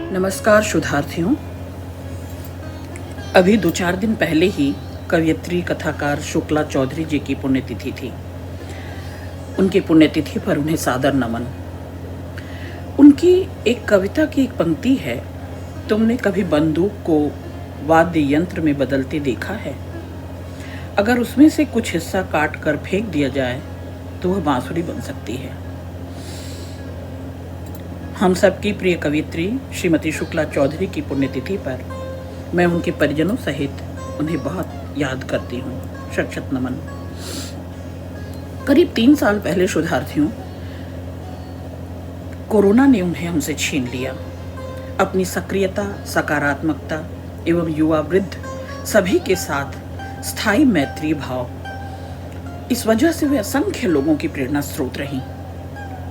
नमस्कार शोधार्थियों। अभी 2-4 दिन पहले ही कवयित्री कथाकार शुक्ला चौधरी जी की पुण्यतिथि थी। उनकी पुण्यतिथि पर उन्हें सादर नमन। उनकी एक कविता की एक पंक्ति है, तुमने कभी बंदूक को वाद्य यंत्र में बदलते देखा है? अगर उसमें से कुछ हिस्सा काट कर फेंक दिया जाए तो वह बांसुरी बन सकती है। हम सबकी प्रिय कवयित्री श्रीमती शुक्ला चौधरी की पुण्यतिथि पर मैं उनके परिजनों सहित उन्हें बहुत याद करती हूँ। शत शत नमन। करीब 3 साल पहले शोधार्थियों, कोरोना ने उन्हें हमसे छीन लिया। अपनी सक्रियता, सकारात्मकता एवं युवा वृद्ध सभी के साथ स्थायी मैत्री भाव, इस वजह से वे असंख्य लोगों की प्रेरणा स्रोत रहीं।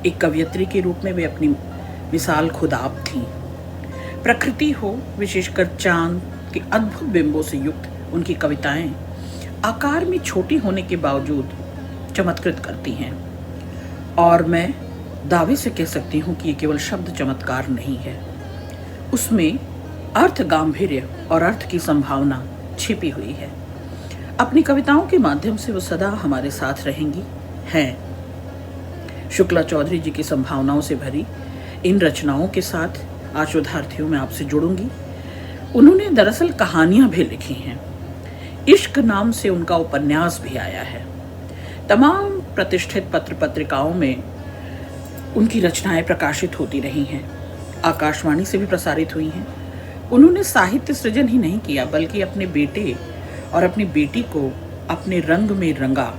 एक कवयित्री के रूप में वे अपनी मिसाल खुद आप थीं। प्रकृति हो, विशेषकर चांद के अद्भुत बिंबों से युक्त उनकी कविताएं आकार में छोटी होने के बावजूद चमत्कृत करती हैं। और मैं दावे से कह सकती हूँ कि ये केवल शब्द चमत्कार नहीं है, उसमें अर्थ गांभीर्य और अर्थ की संभावना छिपी हुई है। अपनी कविताओं के माध्यम से वो सदा हमारे साथ रहेंगी हैं। शुक्ला चौधरी जी की संभावनाओं से भरी इन रचनाओं के साथ आज शोधार्थियों में आपसे जुड़ूंगी। उन्होंने दरअसल कहानियां भी लिखी हैं। इश्क नाम से उनका उपन्यास भी आया है। तमाम प्रतिष्ठित पत्र पत्रिकाओं में उनकी रचनाएं प्रकाशित होती रही हैं, आकाशवाणी से भी प्रसारित हुई हैं। उन्होंने साहित्य सृजन ही नहीं किया, बल्कि अपने बेटे और अपनी बेटी को अपने रंग में रंगा,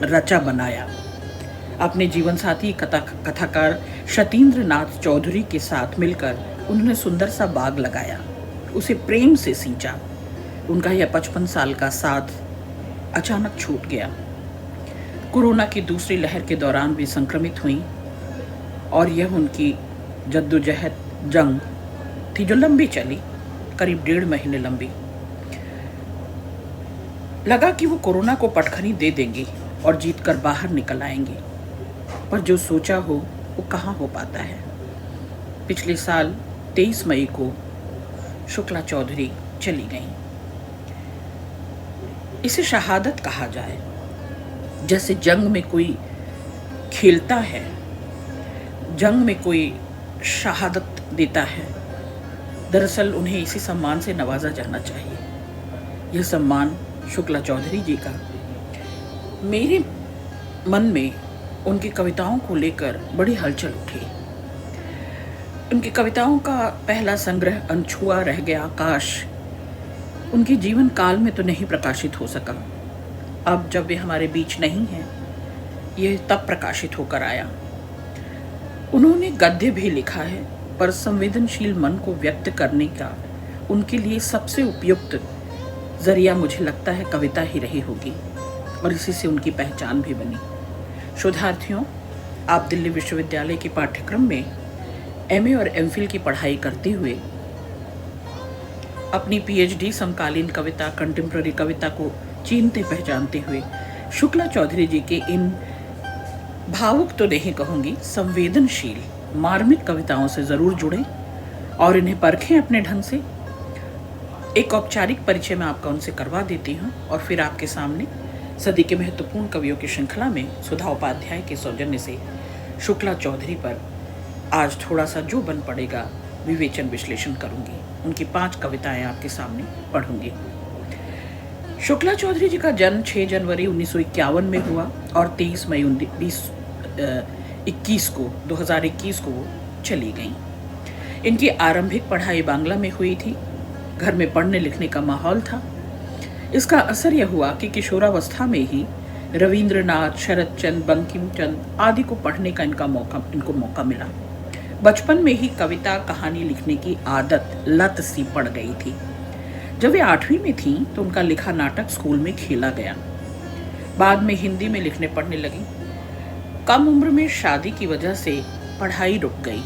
रचा बनाया। अपने जीवन साथी कथाकार शतीन्द्र नाथ चौधरी के साथ मिलकर उन्होंने सुंदर सा बाग लगाया, उसे प्रेम से सींचा। उनका यह 55 साल का साथ अचानक छूट गया। कोरोना की दूसरी लहर के दौरान भी संक्रमित हुई और यह उनकी जद्दोजहद जंग थी जो लंबी चली, करीब 1.5 महीने लंबी। लगा कि वो कोरोना को पटखनी दे देंगी और जीत कर बाहर निकल आएंगी, पर जो सोचा हो वो कहाँ हो पाता है। पिछले साल 23 मई को शुक्ला चौधरी चली गईं। इसे शहादत कहा जाए। जैसे जंग में कोई खेलता है, जंग में कोई शहादत देता है, दरअसल उन्हें इसी सम्मान से नवाजा जाना चाहिए। यह सम्मान शुक्ला चौधरी जी का। मेरे मन में उनकी कविताओं को लेकर बड़ी हलचल उठी। उनकी कविताओं का पहला संग्रह अनछुआ रह गया आकाश उनके जीवन काल में तो नहीं प्रकाशित हो सका। अब जब वे हमारे बीच नहीं हैं, यह तब प्रकाशित होकर आया। उन्होंने गद्य भी लिखा है, पर संवेदनशील मन को व्यक्त करने का उनके लिए सबसे उपयुक्त जरिया मुझे लगता है कविता ही रही होगी, और इसी से उनकी पहचान भी बनी। शोधार्थियों, आप दिल्ली विश्वविद्यालय के पाठ्यक्रम में एमए और एमफिल की पढ़ाई करते हुए अपनी पीएचडी समकालीन कविता, कंटेम्प्ररी कविता को चीनते पहचानते हुए शुक्ला चौधरी जी के इन भावुक तो नहीं कहूँगी, संवेदनशील मार्मिक कविताओं से ज़रूर जुड़ें और इन्हें परखें अपने ढंग से। एक औपचारिक परिचय मैं आपका उनसे करवा देती हूँ और फिर आपके सामने सदी के महत्वपूर्ण कवियों की श्रृंखला में सुधा उपाध्याय के सौजन्य से शुक्ला चौधरी पर आज थोड़ा सा जो बन पड़ेगा विवेचन विश्लेषण करूंगी। उनकी 5 कविताएं आपके सामने पढ़ूंगी। शुक्ला चौधरी जी का जन्म 6 जनवरी 1951 में हुआ और 23 मई 2021 को वो चली गईं। इनकी आरंभिक पढ़ाई बांग्ला में हुई थी। घर में पढ़ने लिखने का माहौल था। इसका असर यह हुआ कि किशोरावस्था में ही रविंद्रनाथ, शरद चंद्र, बंकिम चंद्र आदि को पढ़ने का इनको मौका मिला। बचपन में ही कविता, कहानी लिखने की आदत लत सी पड़ गई थी। जब वे 8वीं में थीं तो उनका लिखा नाटक स्कूल में खेला गया। बाद में हिंदी में लिखने पढ़ने लगी। कम उम्र में शादी की वजह से पढ़ाई रुक गई,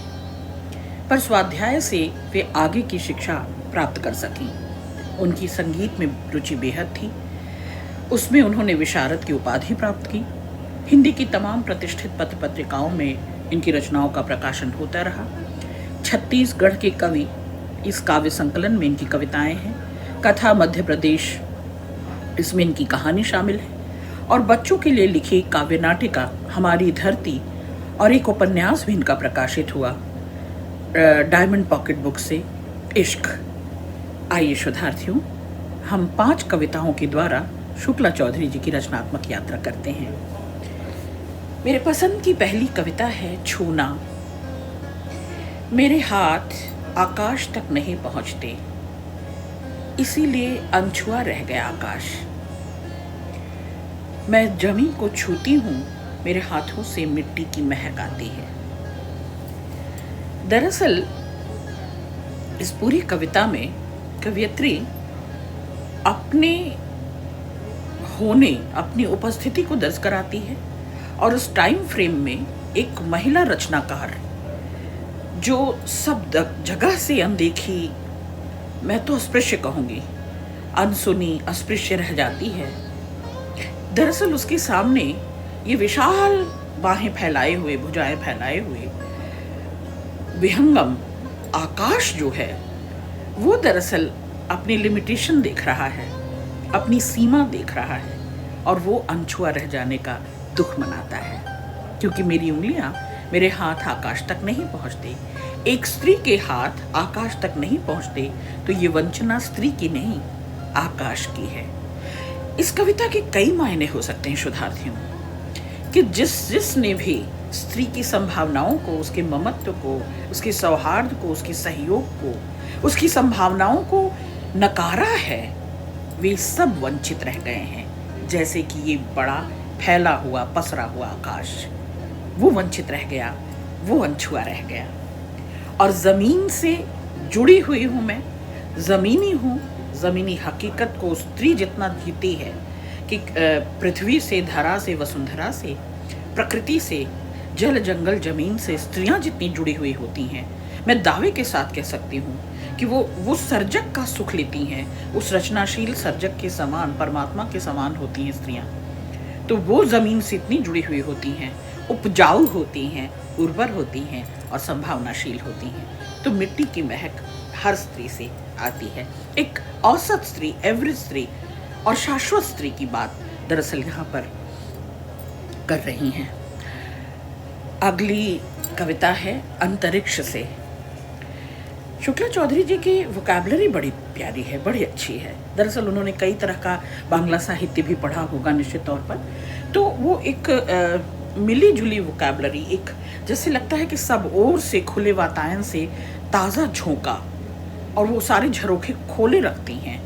पर स्वाध्याय से वे आगे की शिक्षा प्राप्त कर सकीं। उनकी संगीत में रुचि बेहद थी। उसमें उन्होंने विशारद की उपाधि प्राप्त की। हिंदी की तमाम प्रतिष्ठित पत्र पत्रिकाओं में इनकी रचनाओं का प्रकाशन होता रहा। छत्तीसगढ़ के कवि। इस काव्य संकलन में इनकी कविताएं हैं। कथा मध्य प्रदेश, इसमें इनकी कहानी शामिल है। और बच्चों के लिए लिखी काव्य नाटिका हमारी धरती और एक उपन्यास भी इनका प्रकाशित हुआ डायमंड पॉकेट बुक से, इश्क। आइए शोधार्थियों, हम 5 कविताओं के द्वारा शुक्ला चौधरी जी की रचनात्मक यात्रा करते हैं। मेरे पसंद की पहली कविता है छूना। मेरे हाथ आकाश तक नहीं पहुंचते, इसीलिए अनछुआ रह गया आकाश। मैं जमीन को छूती हूँ, मेरे हाथों से मिट्टी की महक आती है। दरअसल इस पूरी कविता में कवयित्री अपने होने, अपनी उपस्थिति को दर्ज कराती है और उस टाइम फ्रेम में एक महिला रचनाकार जो सब जगह से अनदेखी, मैं तो अस्पृश्य कहूंगी, अनसुनी, अस्पृश्य रह जाती है। दरअसल उसके सामने ये विशाल बाहें फैलाए हुए, भुजाएं फैलाए हुए विहंगम आकाश जो है वो दरअसल अपनी लिमिटेशन देख रहा है, अपनी सीमा देख रहा है और वो अनछुआ रह जाने का दुख मनाता है, क्योंकि मेरी उंगलियां, मेरे हाथ आकाश तक नहीं पहुंचते। एक स्त्री के हाथ आकाश तक नहीं पहुंचते तो ये वंचना स्त्री की नहीं, आकाश की है। इस कविता के कई मायने हो सकते हैं शोधार्थियों, कि जिसने भी स्त्री की संभावनाओं को, उसके ममत्व को, उसके सौहार्द को, उसके सहयोग को, उसकी संभावनाओं को नकारा है, वे सब वंचित रह गए हैं। जैसे कि ये बड़ा फैला हुआ, पसरा हुआ आकाश, वो वंचित रह गया, वो अनछुआ रह गया। और जमीन से जुड़ी हुई हूं मैं, जमीनी हूं, जमीनी हकीकत को स्त्री जितना जीती है कि पृथ्वी से, धरा से, वसुंधरा से, प्रकृति से, जल जंगल जमीन से स्त्रियां जितनी जुड़ी हुई होती हैं, मैं दावे के साथ कह सकती हूँ कि वो सर्जक का सुख लेती हैं, उस रचनाशील सर्जक के समान, परमात्मा के समान होती हैं स्त्रियां। तो वो जमीन से इतनी जुड़ी हुई होती हैं, उपजाऊ होती हैं, उर्वर होती हैं और संभावनाशील होती हैं। तो मिट्टी की महक हर स्त्री से आती है। एक औसत स्त्री, एवरेज स्त्री और शाश्वत स्त्री की बात दरअसल यहाँ पर कर रही हैं। अगली कविता है अंतरिक्ष से। शुक्ला चौधरी जी की वोकैबुलरी बड़ी प्यारी है, बड़ी अच्छी है। दरअसल उन्होंने कई तरह का बांग्ला साहित्य भी पढ़ा होगा निश्चित तौर पर, तो वो एक मिली जुली वोकैबुलरी, एक जैसे लगता है कि सब ओर से खुले वातायन से ताज़ा झोंका और वो सारे झरोखे खोले रखती हैं।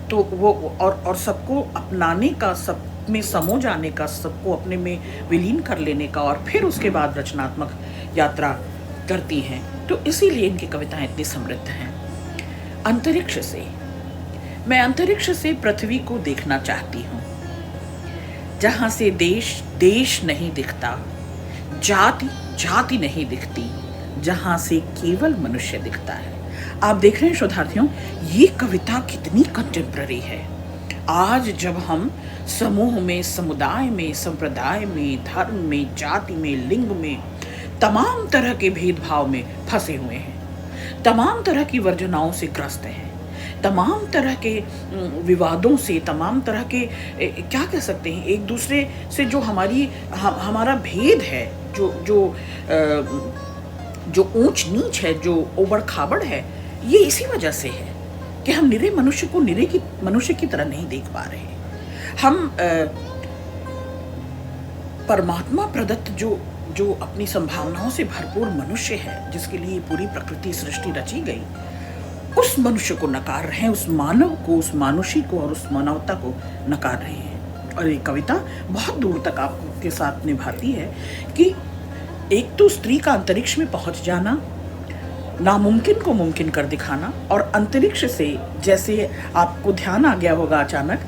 तो वो और सबको अपनाने का, सब में समो जाने का, सबको अपने में विलीन कर लेने का और फिर उसके बाद रचनात्मक यात्रा करती हैं। तो इसीलिए इनकी कविताएं इतनी समृद्ध हैं। अंतरिक्ष से, मैं अंतरिक्ष से पृथ्वी को देखना चाहती हूँ, जहाँ से देश देश नहीं दिखता, जाति जाति नहीं दिखती, जहाँ से केवल मनुष्य दिखता है। आप देख रहे हैं शोधार्थियों, ये कविता कितनी कंटेम्प्ररी है। आज जब हम समूह में, समुदाय में, संप्रदाय में, धर्म में, जाति में, लिंग में, तमाम तरह के भेदभाव में फंसे हुए हैं, तमाम तरह की वर्जनाओं से ग्रस्त हैं, तमाम तरह के विवादों से, तमाम तरह के क्या कह सकते हैं, एक दूसरे से जो हमारा भेद है, जो ऊंच नीच है, जो ओबड़ खाबड़ है, ये इसी वजह से है कि हम निरे मनुष्य को मनुष्य की तरह नहीं देख पा रहे। हम परमात्मा प्रदत्त जो अपनी संभावनाओं से भरपूर मनुष्य है, जिसके लिए पूरी प्रकृति सृष्टि रची गई, उस मनुष्य को नकार रहे हैं, उस मानव को, उस मानुषी को और उस मानवता को नकार रहे हैं। और ये कविता बहुत दूर तक आपके साथ निभाती है कि एक तो स्त्री का अंतरिक्ष में पहुंच जाना, नामुमकिन को मुमकिन कर दिखाना, और अंतरिक्ष से, जैसे आपको ध्यान आ गया होगा अचानक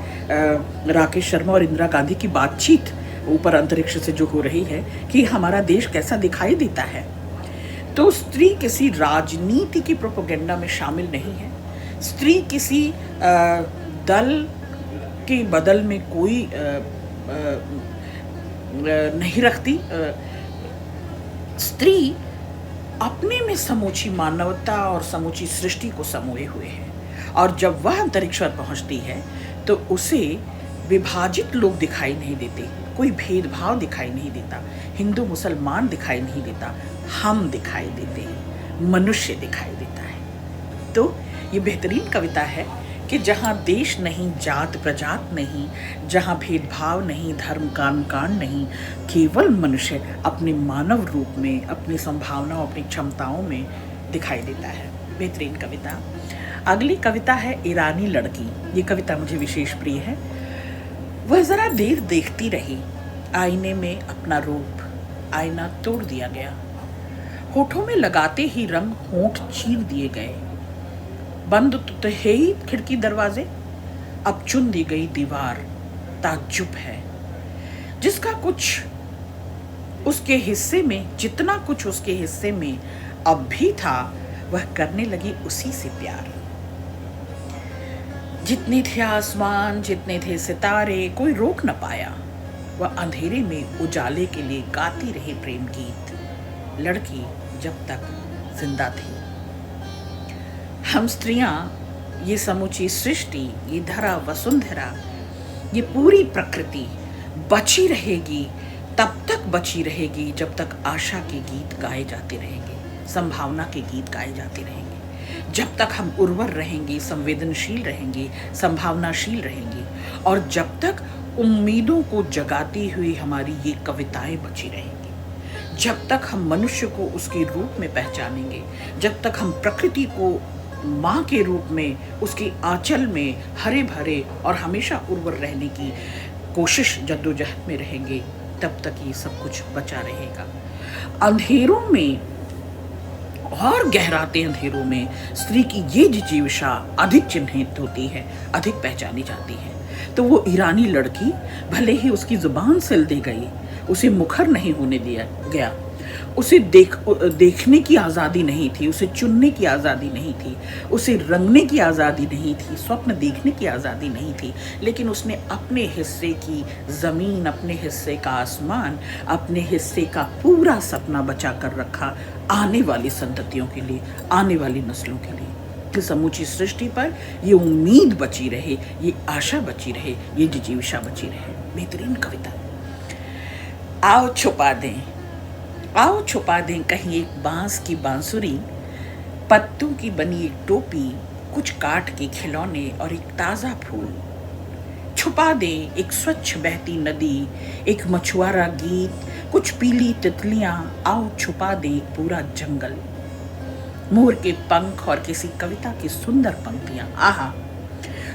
राकेश शर्मा और इंदिरा गांधी की बातचीत ऊपर अंतरिक्ष से जो हो रही है कि हमारा देश कैसा दिखाई देता है, तो स्त्री किसी राजनीति की प्रोपेगेंडा में शामिल नहीं है। स्त्री किसी दल के बदल में कोई नहीं रखती। स्त्री अपने में समूची मानवता और समूची सृष्टि को समोए हुए है। और जब वह अंतरिक्ष पर पहुंचती है तो उसे विभाजित लोग दिखाई नहीं देते, कोई भेदभाव दिखाई नहीं देता, हिंदू मुसलमान दिखाई नहीं देता, हम दिखाई देते हैं, मनुष्य दिखाई देता है। तो ये बेहतरीन कविता है कि जहाँ देश नहीं, जात प्रजात नहीं, जहाँ भेदभाव नहीं, धर्म कांड नहीं, केवल मनुष्य अपने मानव रूप में, अपनी संभावनाओं, अपनी क्षमताओं में दिखाई देता है। बेहतरीन कविता। अगली कविता है ईरानी लड़की। ये कविता मुझे विशेष प्रिय है। वह जरा देर देखती रही, आईने में अपना रूप, आईना तोड़ दिया गया, होठों में लगाते ही रंग होंठ चीर दिए गए। बंद तो है ही खिड़की दरवाजे, अब चुन दी गई दीवार ताज्जुब है। जिसका कुछ उसके हिस्से में, जितना कुछ उसके हिस्से में अब भी था, वह करने लगी उसी से प्यार। जितने थे आसमान, जितने थे सितारे, कोई रोक न पाया। वह अंधेरे में उजाले के लिए गाती रही प्रेम गीत, लड़की जब तक जिंदा थी। हम स्त्रियां, ये समूची सृष्टि, ये धरा वसुंधरा, ये पूरी प्रकृति बची रहेगी, तब तक बची रहेगी जब तक आशा के गीत गाए जाते रहेंगे, संभावना के गीत गाए जाते रहेंगे। जब तक हम उर्वर रहेंगे, संवेदनशील रहेंगे, संभावनाशील रहेंगे, और जब तक उम्मीदों को जगाती हुई हमारी ये कविताएं बची रहेंगी, जब तक हम मनुष्य को उसके रूप में पहचानेंगे, जब तक हम प्रकृति को माँ के रूप में, उसके आंचल में हरे भरे और हमेशा उर्वर रहने की कोशिश, जद्दोजहद में रहेंगे, तब तक ये सब कुछ बचा रहेगा। अंधेरों में और गहराते अंधेरों में स्त्री की ये जिजीविषा अधिक चिन्हित होती है, अधिक पहचानी जाती है। तो वो ईरानी लड़की, भले ही उसकी जुबान सिल दी गई, उसे मुखर नहीं होने दिया गया, उसे देखने की आज़ादी नहीं थी, उसे चुनने की आज़ादी नहीं थी, उसे रंगने की आज़ादी नहीं थी, स्वप्न देखने की आज़ादी नहीं थी, लेकिन उसने अपने हिस्से की ज़मीन, अपने हिस्से का आसमान, अपने हिस्से का पूरा सपना बचा कर रखा, आने वाली संततियों के लिए, आने वाली नस्लों के लिए, कि समूची सृष्टि पर ये उम्मीद बची रहे, ये आशा बची रहे, ये जिजीविषा बची रहे। बेहतरीन कविता। आओ छुपा दें, आओ छुपा दें कहीं एक बांस की बांसुरी, पत्तों की बनी एक टोपी, कुछ काट के खिलौने और एक ताज़ा फूल। छुपा दें एक स्वच्छ बहती नदी, एक मछुआरा गीत, कुछ पीली तितलियां, आओ छुपा दें एक पूरा जंगल। मोर के पंख और किसी कविता की सुंदर पंक्तियां। आहा,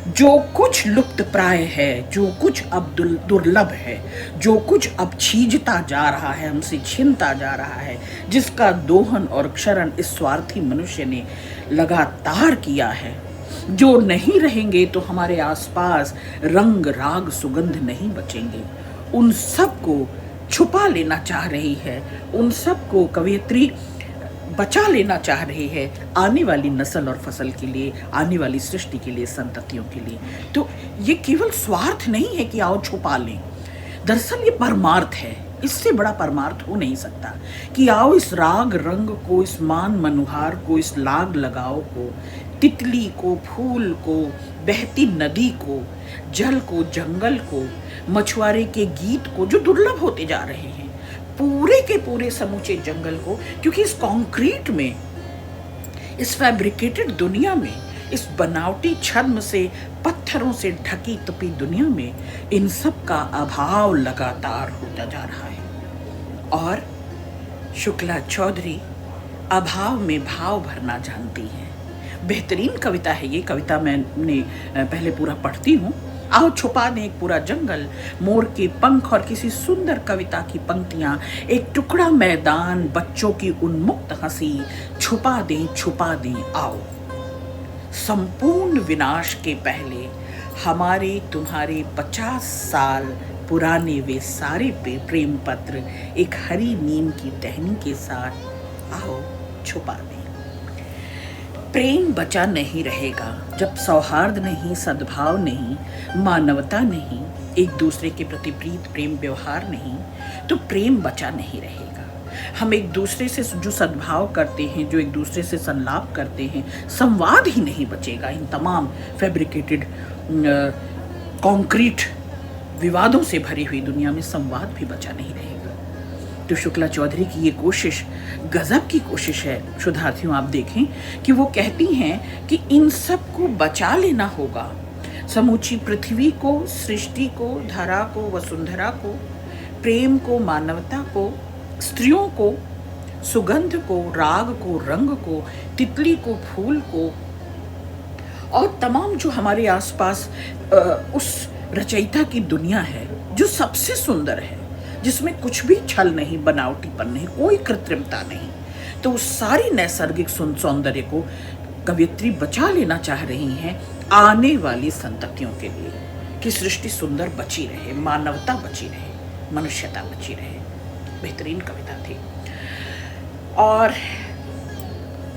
जो कुछ लुप्त प्राय है, जो कुछ अब दुर्लभ है, जो कुछ अब छीजता जा रहा है, हमसे छीनता जा रहा है, जिसका दोहन और क्षरण इस स्वार्थी मनुष्य ने लगातार किया है, जो नहीं रहेंगे तो हमारे आसपास रंग राग सुगंध नहीं बचेंगे, उन सब को छुपा लेना चाह रही है, उन सब को कवयित्री बचा लेना चाह रही है, आने वाली नस्ल और फसल के लिए, आने वाली सृष्टि के लिए, संततियों के लिए। तो ये केवल स्वार्थ नहीं है कि आओ छुपा लें, दरअसल ये परमार्थ है। इससे बड़ा परमार्थ हो नहीं सकता कि आओ इस राग रंग को, इस मान मनुहार को, इस लाग लगाव को, तितली को, फूल को, बहती नदी को, जल को, जंगल को, मछुआरे के गीत को, जो दुर्लभ होते जा रहे हैं, पूरे के पूरे समूचे जंगल को, क्योंकि इस कंक्रीट में, इस फैब्रिकेटेड दुनिया में, इस बनावटी छद्म से, पत्थरों से ढकी तपी दुनिया में इन सब का अभाव लगातार होता जा रहा है। और शुक्ला चौधरी अभाव में भाव भरना जानती हैं। बेहतरीन कविता है ये। कविता मैंने पहले पूरा पढ़ती हूँ। आओ छुपा दें एक पूरा जंगल, मोर के पंख और किसी सुंदर कविता की पंक्तियां, एक टुकड़ा मैदान, बच्चों की उन्मुक्त हंसी, छुपा दें आओ। संपूर्ण विनाश के पहले हमारे तुम्हारे 50 साल पुराने वे सारे प्रेम पत्र एक हरी नीम की टहनी के साथ आओ छुपा दें। प्रेम बचा नहीं रहेगा जब सौहार्द नहीं, सद्भाव नहीं, मानवता नहीं, एक दूसरे के प्रति प्रीत प्रेम व्यवहार नहीं, तो प्रेम बचा नहीं रहेगा। हम एक दूसरे से जो सद्भाव करते हैं, जो एक दूसरे से संलाप करते हैं, संवाद ही नहीं बचेगा। इन तमाम फैब्रिकेटेड कंक्रीट विवादों से भरी हुई दुनिया में संवाद भी बचा नहीं रहेगा। तो शुक्ला चौधरी की ये कोशिश गजब की कोशिश है। शोधार्थियों, आप देखें कि वो कहती हैं कि इन सब को बचा लेना होगा, समूची पृथ्वी को, सृष्टि को, धरा को, वसुंधरा को, प्रेम को, मानवता को, स्त्रियों को, सुगंध को, राग को, रंग को, तितली को, फूल को, और तमाम जो हमारे आसपास उस रचयिता की दुनिया है जो सबसे सुंदर है, जिसमें कुछ भी छल नहीं, बनावटीपन नहीं, कोई कृत्रिमता नहीं, तो उस सारी नैसर्गिक सौंदर्य को कवयित्री बचा लेना चाह रही हैं आने वाली संततियों के लिए, कि सृष्टि सुंदर बची रहे, मानवता बची रहे, मनुष्यता बची रहे। बेहतरीन कविता थी। और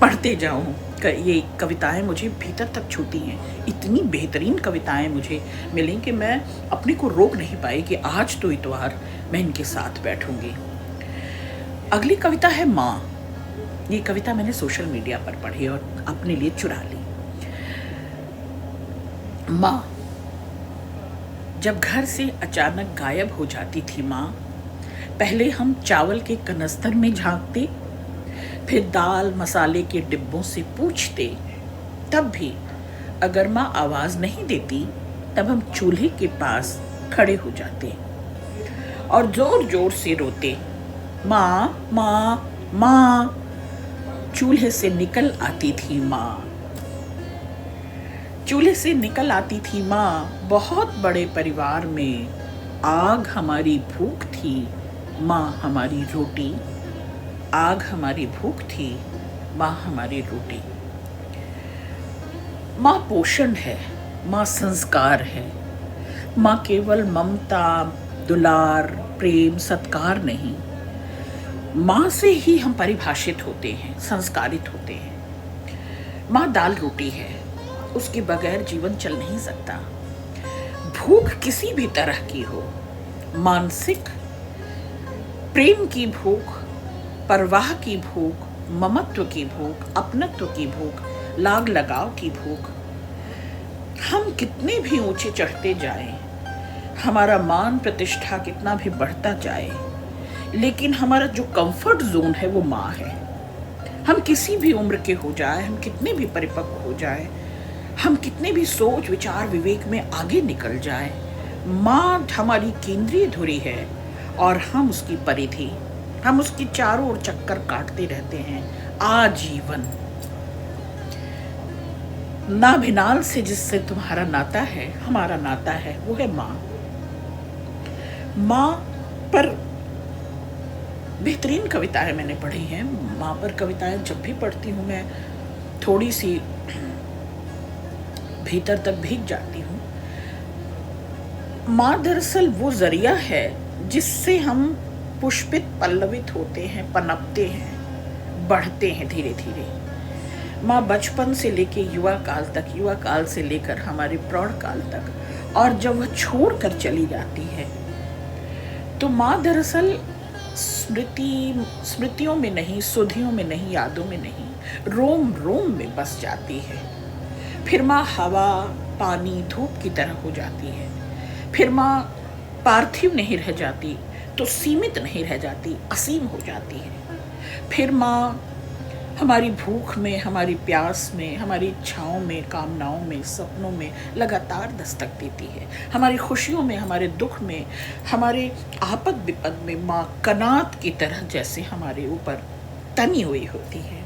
पढ़ते जाऊं, ये कविताएं मुझे भीतर तक छूती हैं। इतनी बेहतरीन कविताएं मुझे मिली कि मैं अपने को रोक नहीं पाई कि आज तो इतवार मैं इनके साथ बैठूंगी। अगली कविता है माँ। ये कविता मैंने सोशल मीडिया पर पढ़ी और अपने लिए चुरा ली। माँ, जब घर से अचानक गायब हो जाती थी माँ, पहले हम चावल के कनस्तर में झांकते, फिर दाल मसाले के डिब्बों से पूछते। तब भी अगर माँ आवाज नहीं देती, तब हम चूल्हे के पास खड़े हो जाते और जोर जोर से रोते, माँ माँ माँ। चूल्हे से निकल आती थी माँ, चूल्हे से निकल आती थी माँ। बहुत बड़े परिवार में आग हमारी भूख थी, माँ हमारी रोटी। आग हमारी भूख थी, माँ हमारी रोटी। माँ पोषण है, माँ संस्कार है। माँ केवल ममता, दुलार, प्रेम, सत्कार नहीं, माँ से ही हम परिभाषित होते हैं, संस्कारित होते हैं। माँ दाल रोटी है, उसके बगैर जीवन चल नहीं सकता। भूख किसी भी तरह की हो, मानसिक, प्रेम की भूख, परवाह की भूख, ममत्व की भूख, अपनत्व की भूख, लाग लगाव की भूख। हम कितने भी ऊंचे चढ़ते जाएं, हमारा मान प्रतिष्ठा कितना भी बढ़ता जाए, लेकिन हमारा जो कंफर्ट जोन है वो माँ है। हम किसी भी उम्र के हो जाए, हम कितने भी परिपक्व हो जाए, हम कितने भी सोच विचार विवेक में आगे निकल जाए, माँ हमारी केंद्रीय धुरी है और हम उसकी परिधि, हम उसकी चारों ओर चक्कर काटते रहते हैं आजीवन। नाभिनाल से जिससे तुम्हारा नाता है, हमारा नाता है, वो है माँ। माँ पर बेहतरीन कविताएं मैंने पढ़ी हैं। माँ पर कविताएं जब भी पढ़ती हूँ मैं थोड़ी सी भीतर तक भीग जाती हूँ। माँ दरअसल वो जरिया है जिससे हम पुष्पित पल्लवित होते हैं, पनपते हैं, बढ़ते हैं धीरे धीरे। माँ बचपन से लेके युवा काल तक, युवा काल से लेकर हमारे प्रौढ़ काल तक, और जब वह छोड़ कर चली जाती है तो माँ दरअसल स्मृतियों में नहीं, सुधियों में नहीं, यादों में नहीं, रोम रोम में बस जाती है। फिर माँ हवा, पानी, धूप की तरह हो जाती है। फिर माँ पार्थिव नहीं रह जाती तो सीमित नहीं रह जाती, असीम हो जाती है। फिर माँ हमारी भूख में, हमारी प्यास में, हमारी इच्छाओं में, कामनाओं में, सपनों में लगातार दस्तक देती है। हमारी खुशियों में, हमारे दुख में, हमारे आपद विपद में माँ कनात की तरह जैसे हमारे ऊपर तनी हुई होती है,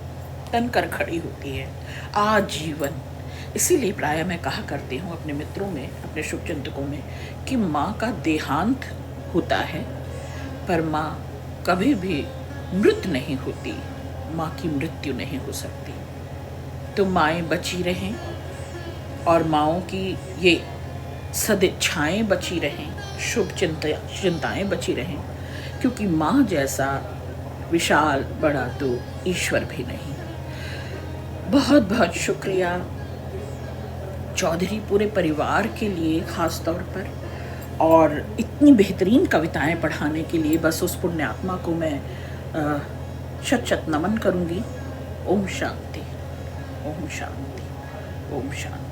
तन कर खड़ी होती है आजीवन। इसीलिए प्राय मैं कहा करती हूँ अपने मित्रों में, अपने शुभचिंतकों में, कि माँ का देहांत होता है पर माँ कभी भी मृत नहीं होती, माँ की मृत्यु नहीं हो सकती। तो माएँ बची रहें और माँओं की ये सदिच्छाएँ बची रहें, शुभ चिंताएँ बची रहें, क्योंकि माँ जैसा विशाल बड़ा तो ईश्वर भी नहीं। बहुत बहुत शुक्रिया चौधरी पूरे परिवार के लिए ख़ास तौर पर, और इतनी बेहतरीन कविताएं पढ़ाने के लिए। बस उस पुण्यात्मा को मैं शत शत नमन करूंगी। ओम शांति, ओम शांति, ओम शांति।